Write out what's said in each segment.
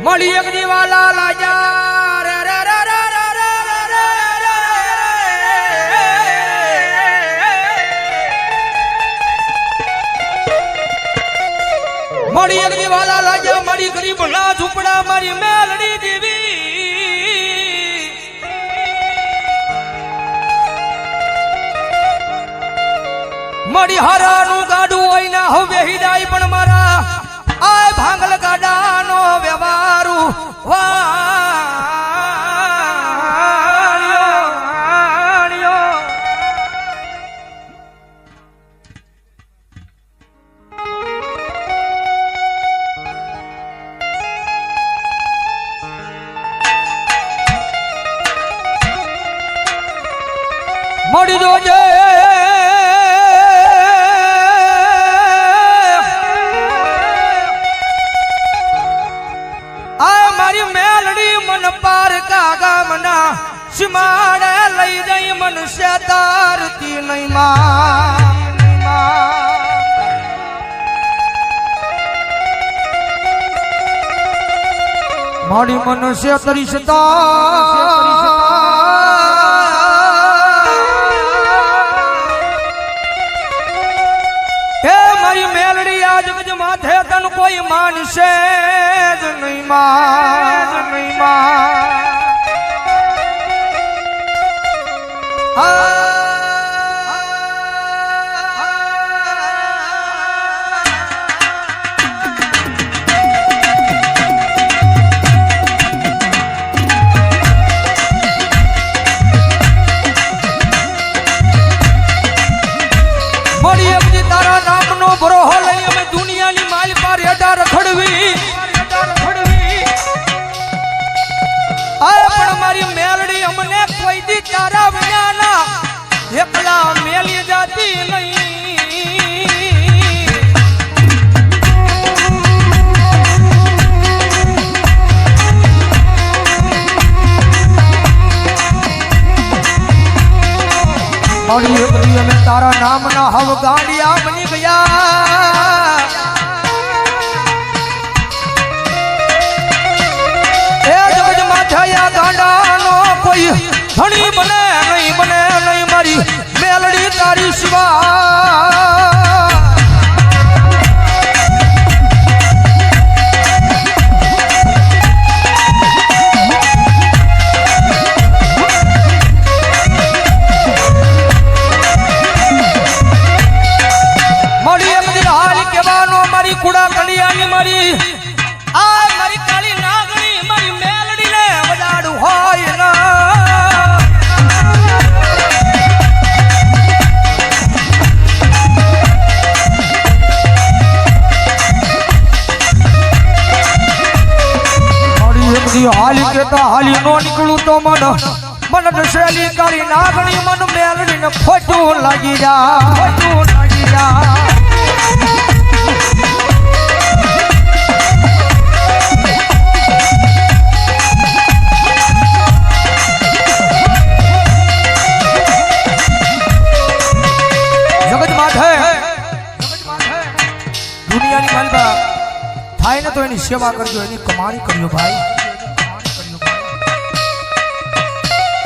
મળી એક દીવાલા લાજા રે રે રે રે રે રે રે મળી એક દીવાલા લાજા મળી ગરીબ ના ઝૂંપડા મારી મેલડી દેવી મળી હારાનું ગાડું હોય ના હવે હિદાય પણ મારા આય ભાંગલ ગાડાનો વ્યવહારુ વાણ્યો મળી જોજે માડે લઈ જઈ મનુષ્ય તારતી નહીં મારી મનુષ્ય તરીશતા હે મારી મેલડી આજ ગજ માથે તન કોઈ માનશે જ નહીં તારા નામનો ભરોહો લઈ અમે દુનિયાની માલ પર હેઠા રખડવી પણ મારી મેલડી અમને કોઈ દી તારા વિનાના એકલા મેલી જાતી નહીં મારી એકલી અમે તારા નામના હવ ગાંડિયા બની ગયા એ જગત માથાયા ગાંડાનો કોઈ ધણી બને નહીં મારી મેલડી તારી સિવા કુડા કડિયાની મારી આ મારી કાળી નાગણી મારી મેલડીને વડાડું હોય ના મારી એમની હાલી કેતા હાલી નો નીકળું તો મન દશેલી કાળી નાગણી મન મેલડીને ખોટું લાગી જા દુનિયાની માલબા થાય ને તો એની સેવા કરજો એની કમાણી કરજો ભાઈ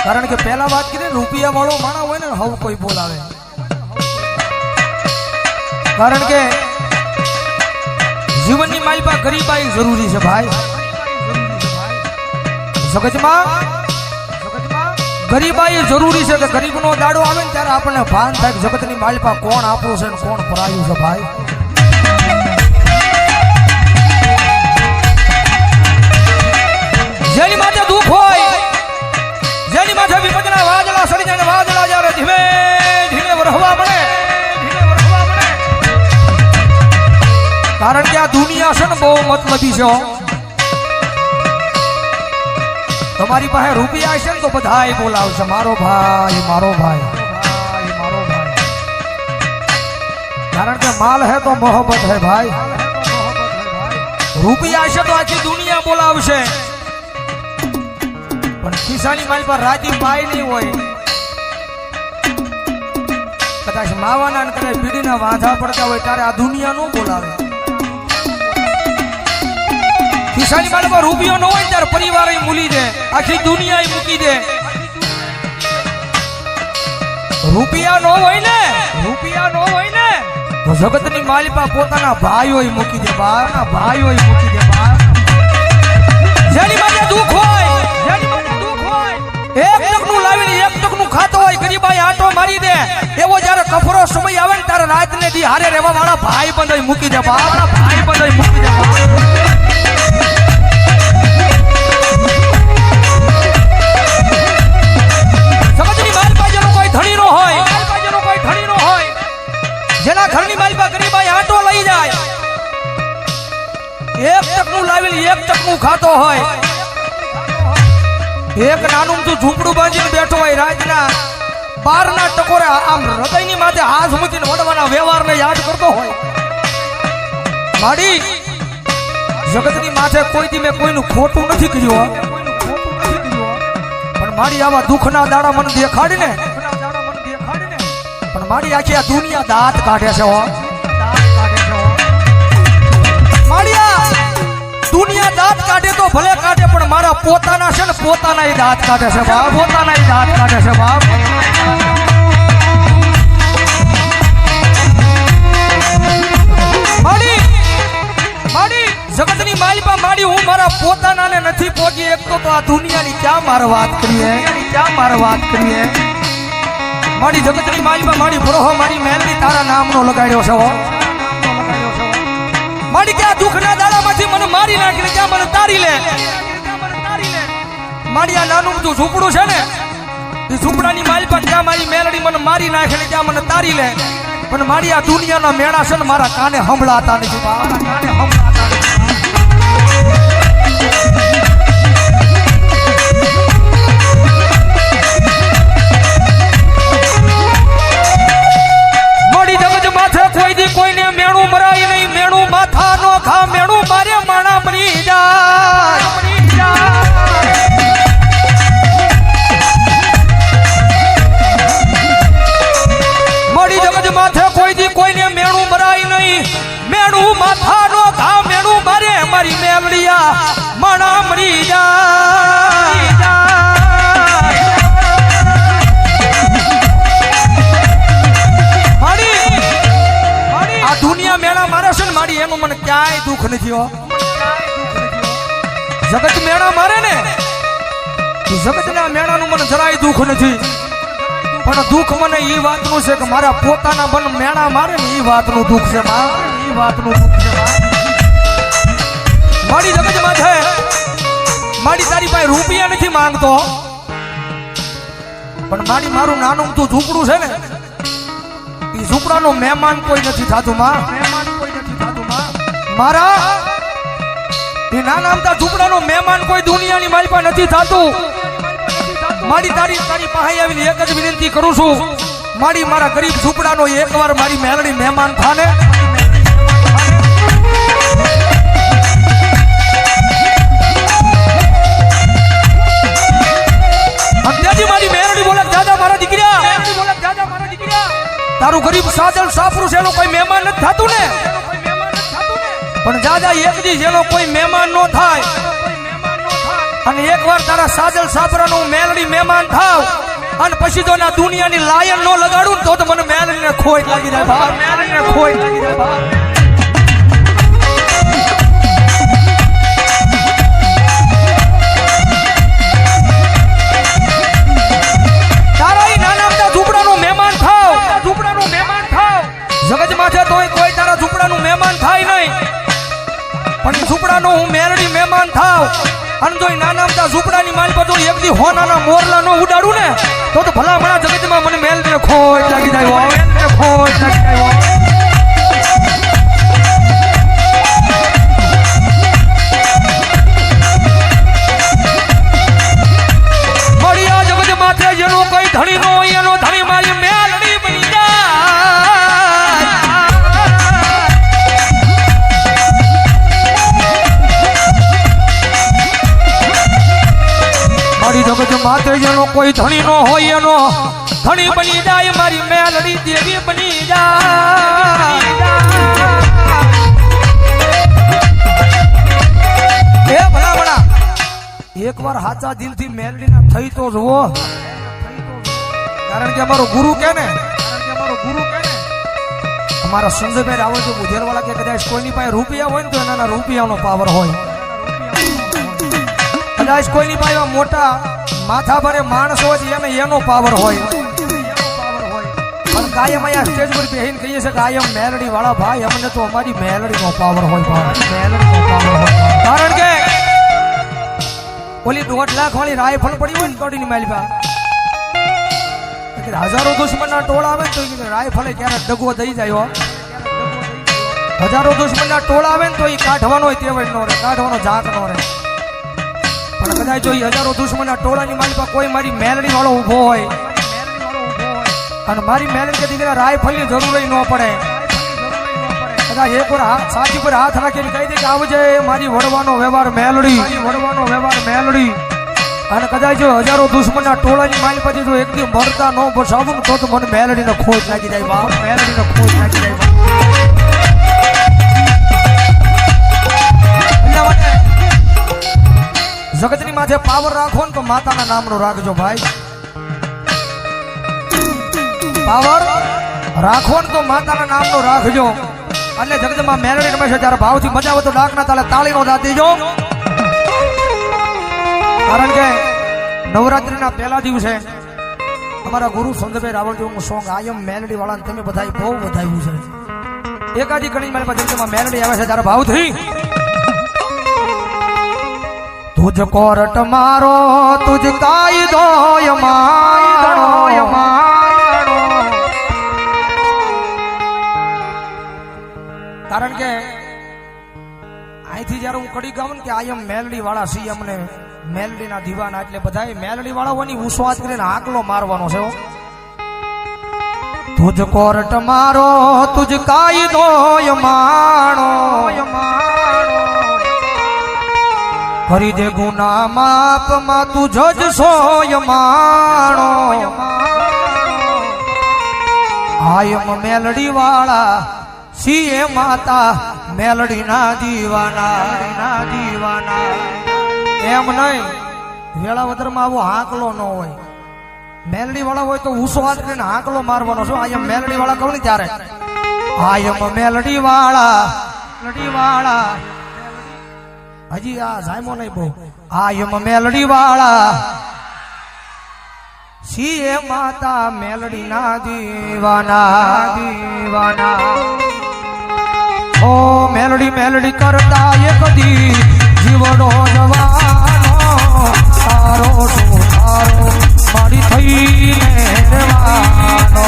કારણ કે પહેલા વાત કરી રૂપિયા વાળો માણા હોય ને હવે કોઈ બોલાવે કારણ કે જીવનની માલબા ગરીબાઈ જરૂરી છે ભાઈ જગતમાં ગરીબાઈ જરૂરી છે કે ગરીબનો દાડો આવે ને ત્યારે આપણને ભાન થાય કે જગતની માલબા કોણ આપણું છે ને કોણ પરાયું છે ભાઈ જેની માથે દુઃખ હોય જેની માથે વિપદના વાદળા સડી જાય વાદળા જ્યારે ધીમે ધીમે વરહવા પડે કારણ કે આ દુનિયા છે ને બહુ મતલબી છે તમારી પાસે રૂપિયા હશે ને તો બધાય બોલાવશે મારો ભાઈ કારણ કે માલ હે તો મોહબ્બત હે ભાઈ રૂપિયા હશે તો આખી દુનિયા બોલાવશે પણ ખિસ્સાની માલ પર રાજી પાય નહીં હોય કદાચ માવાના અને કદાચ બીડીના વાંધા પડતા હોય ત્યારે આ દુનિયા નો બોલાવે ઈશાની માલમાં રૂપિયો ન હોય ને ત્યારે પરિવાર મૂલી દે, આખી દુનિયા મૂકી દે. રૂપિયા નો હોય ને તો જગતની માલિકા પોતાના ભાઈઓ મૂકી દે, ભાઈઓ મૂકી દે. જેની માટે દુઃખ હોય એક ટકનું લાવીને એક ટકનું ખાતો હોય, ગરીબાઈ આંટો મારી દે, એવો જયારે કફરો સમય આવે ને ત્યારે રાતને દી હારે રહેવા વાળા ભાઈ બંધ મૂકી દે, ભાઈ બંધ મૂકી દે. સમજની માલિકા જેનો કોઈ ધણી નો હોય, જેના ઘરની માલિકા ગરીબાઈ આંટો લઈ જાય, એક ટકનું લાવીને એક ટકનું ખાતો હોય, એક નાનું તું ઝૂંપડું બાંધીને બેઠો હોય, રાતના 12 ના ટકોરે આમ હૃદયની માથે હાથ મૂકીને વડવાના વ્યવહારને યાદ કરતો હોય. માડી જગતની માથે કોઈથી મેં કોઈનું ખોટું નથી કર્યું, પણ મારી આવા દુઃખના દાડા મને દેખાડીને, પણ મારી આખી આ દુનિયા દાંત કાઢે છે. દુનિયા દાંત કાઢે તો ભલે કાઢે, પણ મારા પોતાના છે ને પોતાના દાંત કાઢે છે બાપ, પોતાના દાંત કાઢે છે બાપ. માડી જગતની માલિકા માડી, હું મારા પોતાનાને નથી પહોંચી એક તો આ દુનિયાની ક્યાં મારે વાત કરીએ, મારી જગતની માલિકા મારી ભરોહો મારી મહેલની તારા નામનો લગાડ્યો છે. મારી ક્યાં દુઃખના દાડામાંથી મને મારી નાખીને ક્યાં મને તારી લે. મારી આ નાનું તું ઝૂંપડું છે ને, એ ઝૂંપડાની માલિકા ક્યાં મારી મેલડી મને મારી નાખીને ક્યાં મને તારી લે, પણ મારી આ દુનિયાના મેણા છે ને મારા કાને સંભળાતા નથી, મારા કાને સંભળાતા નથી. મોડી જગત માથે કોઈ દી કોઈને મેણું મરાય નહીં, મેણું માથા નો ખા, મેણું મારે માણા મરી જાય. મોડી જગત માથે કોઈ દી કોઈને મેણું મરાય નહીં, મેણું માથા નો ખા, મેણું મારે મારી મેલડિયા માણા મરી જાય. આ દુનિયા મેળા મારે છે ને મારી, એનું મને ક્યાંય દુઃખ નથી હો. જગત મેળા મારે ને, જગતના મેળાનું મને જરાય દુઃખ નથી, પણ દુઃખ મને એ વાતનું છે કે મારા પોતાના મન મેળા મારે ને એ વાતનું દુઃખ છે. મારી જગત માં છે, મારી તારી પાસે રૂપિયા નથી માંગતો, પણ મારી મારું નાનું તું ઝૂંપડું છે ને, એ ઝૂંપડાનો મહેમાન કોઈ નથી થતું મારા. એ નાના અમથા ઝૂંપડાનો મહેમાન કોઈ દુનિયાની મારી પાસે નથી થતું. મારી તારી પાસે આવીને એક જ વિનંતી કરું છું, મારી મારા ગરીબ ઝૂંપડાનો એકવાર મારી મેલડી મહેમાન થાને. અંત્યાજી મારી મેલડી બોલે, દાદા મારા દીકરા, તારું ગરીબ સાજલ સાફરું છે, એનો કોઈ મહેમાન નથી થતું ને, પણ દાદા એક દી જેનો કોઈ મહેમાન નો થાય અને એકવાર તારા સાજલ સાફરાનો મેલડી મહેમાન થાવ અને પછી તો ના દુનિયાની લાયન નો લગાડું તો મને મેલડીને ખોટ લાગી જાય ભાઈ, મેલડીને ખોટ લાગી જાય ભાઈ. જગત માથે તોય કોઈ તારા ઝૂંપડાનું મહેમાન થાય નહીં, પણ ઝૂંપડાનો હું મેલડી મહેમાન થાવ અને જો નાના મોટા ઝૂંપડાની માલ પર જો એક દી હોનાના મોરલા નો ઉડાડું ને તો ભલામણા જગતમાં મને મેલડીને ખોટ લાગી જાય, ખોટ લાગી જાય. મળ્યા જગત માથે જેનો કોઈ ધણી નો હોય એનો ધણી મારી મેલડી બની જાય. મારી જગત માથે જેનો કોઈ ધણી નો હોય એનો ધણી બની જાય, મારી મેલડી દેવી બની જાય. એ એકવાર સાચા દિલથી મેલડીના થઈ તો જુઓ, કારણ કે અમારો ગુરુ કે ને, અમારા સંજયભાઈ રાવળજી બુધેરવાળા કે કદાચ કોઈની પાસે રૂપિયા હોય ને તો એના રૂપિયાનો પાવર હોય, કદાચ કોઈની પાસે મોટા માથા ભરે માણસ હોય એને એનો પાવર હોય, પણ કાયમ અહીંયા સ્ટેજ પર બેહીને કહીએ છે કે કાયમ મેલડી વાળા ભાઈ અમને તો અમારી મેલડીનો પાવર હોય, મેલડીનો પાવર હોય, કારણ કે ઓલી 1.5 લાખ વાળી રાયફળ પડી હોય ને તોડીની મારી પાસે હજારો દુશ્મનના ટોળા આવે તો રાયફળે ક્યારેક દગો થઈ જાય, હજારો દુશ્મનના ટોળા આવે ને તો એ કાઢવાનો તેવડ નો રહે, કાઢવાનો ઝાક નો રહે, પણ કદાચ જો હજારો દુશ્મનના ટોળાની મારી પાસે કોઈ મારી મેલડી વાળો ઉભો હોય અને મારી મેલડી કે દીકરા રાયફળની જરૂર ન પડે, કદાચ એક વાર સાચી પર હાથ રાખીને કહી દે કે આવજે મારી વડવાનો વ્યવહાર મેલડી, વડવાનો વ્યવહાર મેલડી, અને કદાચ જો હજારો દુશ્મનના ટોળાની મારી પાસે જો એકદી મરતા ન બસાવું તો મને મેલડીનો ખોજ લાગી જાય, બાપ મેલડીનો ખોજ લાગી જાય, જગતની માથે પાવર રાખો ને તો માતાના નામનો રાખજો ભાઈ, પાવર રાખો ને તો માતાના નામનો રાખજો, અને જગતમાં મેલડી રમે છે ત્યારે ભાવથી મજા આવે તો ડાકના તાલે તાળીનો દાદ દેજો, કારણ કે નવરાત્રીના પહેલા દિવસે અમારા ગુરુ સંજયભાઈ રાવળજીનું સોંગ આયમ મેલડી વાળા તમે બધા બહુ વધાવ્યું છે, એકાદી કણી મારી પાસે જગતમાં મેલડી આવે છે ત્યારે ભાવથી તુજ કોરટ મારો તુજ કાયદો મારો, કારણ કે અહીંથી જયારે હું કડી ગાઉં ને કે આયમ મેલડી વાળા સી અમને મેલડીના દીવાના, એટલે બધા મેલડી વાળાઓની ઉસ્વાદ કરીને આકલો મારવાનો છે, તુજ કોરટ મારો તુજ કાયદો માણો, કરી દે ગુના માપ માં તું જજ સોય માણો, આયમ મેલડી વાળા સીએ માતા મેલડી ના દીવાના, એમ નહીં વેળાવદર માં આવો હાકલો ન હોય, મેલડી વાળા હોય તો ઉસ્વાદ કરીને હાકલો મારવાનો છો, આયમ મેલડી વાળા કહું ને ત્યારે આયમ મેલડી વાળા હજી આ જાયમો નહીં બહુ, આયમ મેલડી વાળા સીએ માતા મેલડી ના દીવાના, ઓ મેલડી મેલડી કરતા એક દી જીવડો જવાનો, તારો તો તારો મારી થઈને રહેવાનો,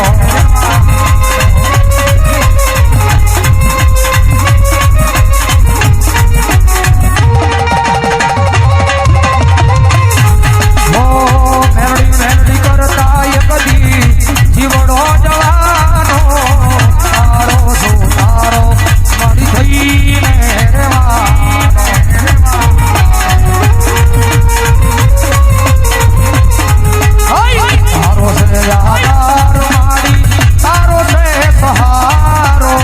મેલડી મેલડી કરતા એક દી જીવડો જવાનો, તારો તો તારો મારી થઈને રહેવાનો, તારો છે આધાર મારી, તારો છે સહારો,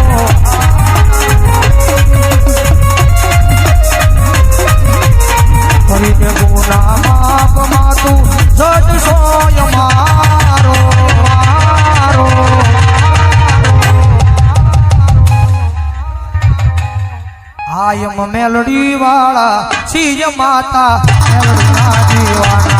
કરી દે ગુના માપ માં તું જજ સોય મારો, આયમ મેલડી વાળા સીય માતા મેલડી ના દીવાના.